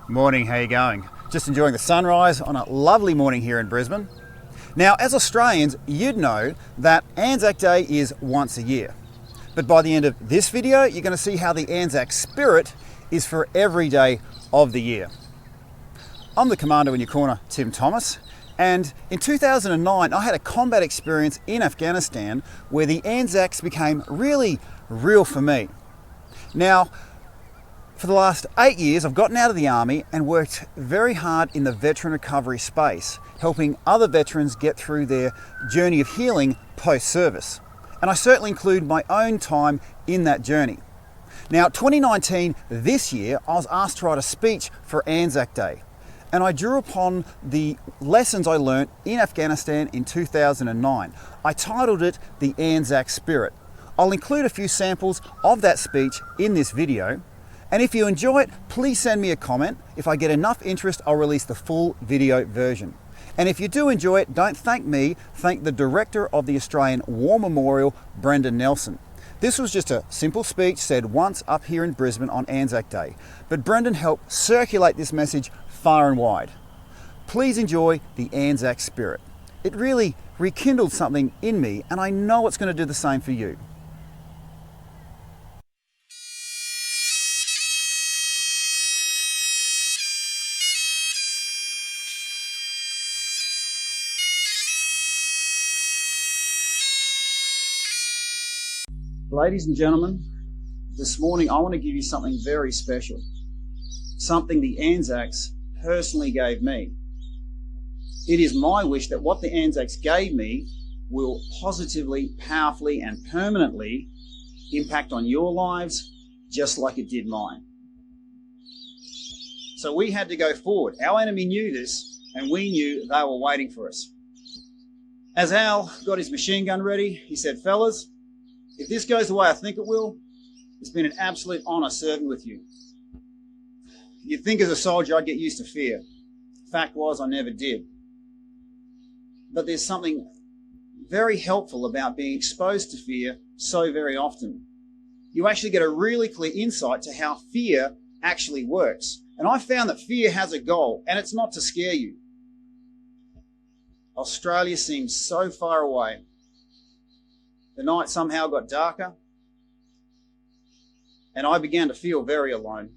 Morning, how you going? Just enjoying the sunrise on a lovely morning here in Brisbane. Now, as Australians, you'd know that ANZAC Day is once a year. But by the end of this video, you're going to see how the ANZAC Spirit is for every day of the year. I'm the Commando in your corner, Tim Thomas, and in 2009 I had a combat experience in Afghanistan where the ANZACs became really real for me. Now, for the last 8 years, I've gotten out of the army and worked very hard in the veteran recovery space, helping other veterans get through their journey of healing post-service. And I certainly include my own time in that journey. Now, 2019, this year, I was asked to write a speech for ANZAC Day. And I drew upon the lessons I learnt in Afghanistan in 2009. I titled it The ANZAC Spirit. I'll include a few samples of that speech in this video. And if you enjoy it, please send me a comment. If I get enough interest, I'll release the full video version. And if you do enjoy it, don't thank me, thank the director of the Australian War Memorial, Brendan Nelson. This was just a simple speech said once up here in Brisbane on ANZAC Day, but Brendan helped circulate this message far and wide. Please enjoy the ANZAC Spirit. It really rekindled something in me, and I know it's going to do the same for you. Ladies and gentlemen, this morning I want to give you something very special. Something the ANZACs personally gave me. It is my wish that what the ANZACs gave me will positively, powerfully and permanently impact on your lives just like it did mine. So we had to go forward. Our enemy knew this and we knew they were waiting for us. As Al got his machine gun ready, he said, "Fellas, if this goes the way I think it will, it's been an absolute honour serving with you. You'd think as a soldier I'd get used to fear. Fact was, I never did. But there's something very helpful about being exposed to fear so very often. You actually get a really clear insight to how fear actually works. And I found that fear has a goal, and it's not to scare you. Australia seems so far away. The night somehow got darker, and I began to feel very alone.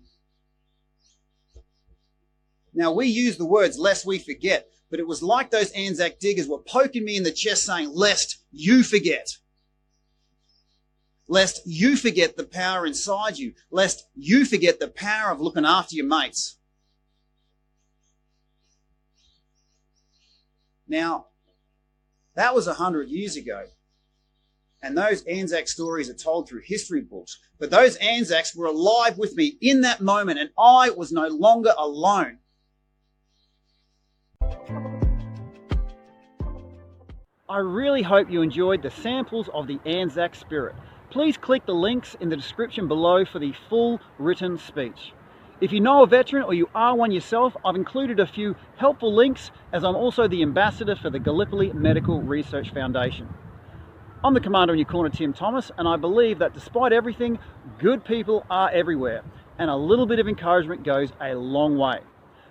Now, we use the words lest we forget, but it was like those ANZAC diggers were poking me in the chest saying, lest you forget. Lest you forget the power inside you. Lest you forget the power of looking after your mates. Now, that was 100 years ago. And those ANZAC stories are told through history books. But those ANZACs were alive with me in that moment, and I was no longer alone. I really hope you enjoyed the samples of the ANZAC Spirit. Please click the links in the description below for the full written speech. If you know a veteran or you are one yourself, I've included a few helpful links, as I'm also the ambassador for the Gallipoli Medical Research Foundation. I'm the Commander in your corner, Tim Thomas, and I believe that despite everything, good people are everywhere, and a little bit of encouragement goes a long way.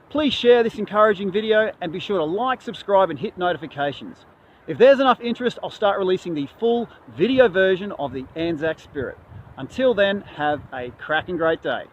Please share this encouraging video and be sure to like, subscribe and hit notifications. If there's enough interest, I'll start releasing the full video version of the ANZAC Spirit. Until then, have a cracking great day.